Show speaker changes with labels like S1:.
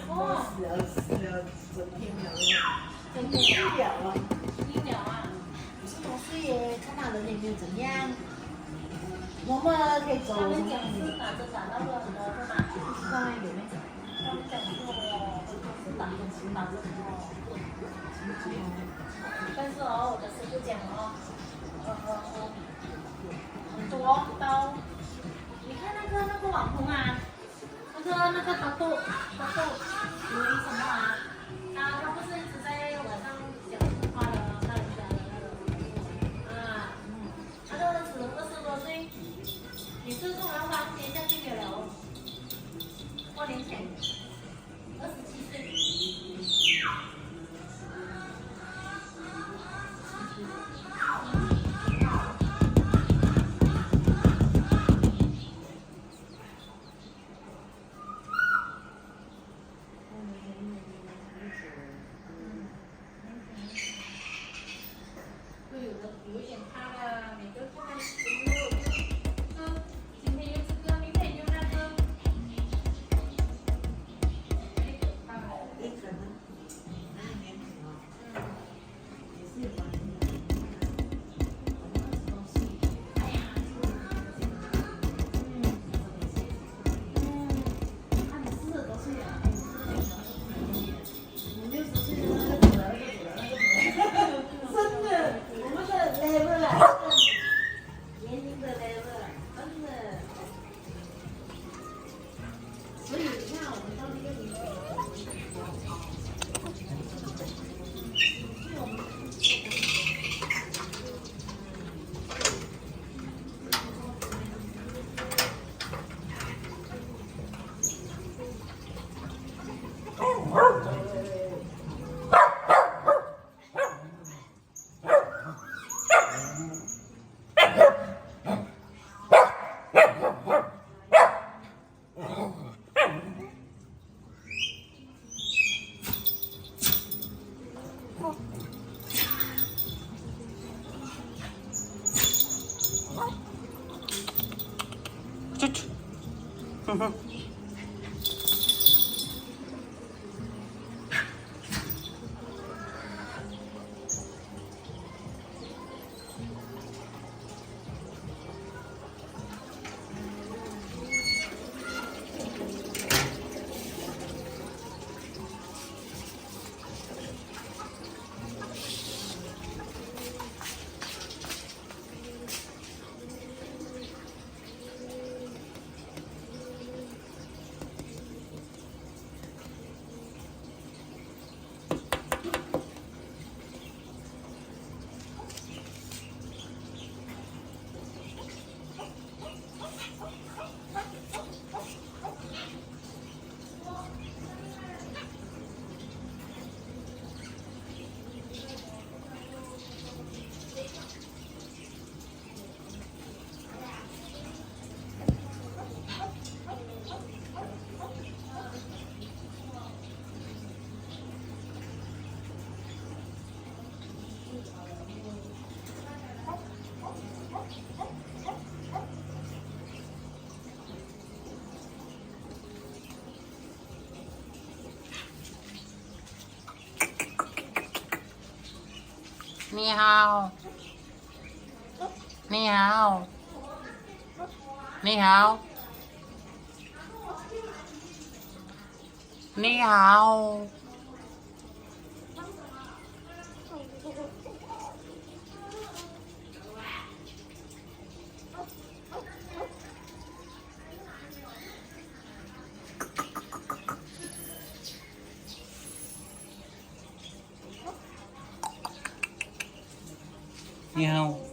S1: 哇，
S2: 整天聊，
S1: 真的
S2: 聊啊，
S1: 医疗啊，
S2: 不是多岁耶，看他人也没有怎样。我们可以走。
S1: 他们讲是打针打到了很多是吗？
S2: 不知道有没有？
S1: 他们讲说是打针打针哦。但是哦，我的师傅讲哦，很多刀，你看那个网红啊，那个豆豆，因为什么啊？他不是一直在网上讲话的，看人家的那个啊，他都20多岁，你是做完房接下去了，过年前27岁。有一点怕的，每个看看今天又这个，明天又那个，太可怕了。
S2: 也可能，那里面可能，也是有关系的。
S1: 哎呀，
S2: 他们40多岁了，50岁的那个真的，我们的 level 啊，年龄的 level，真的。所以你看，我们到那个年纪。
S3: 你好，你好，你好，你好。你好。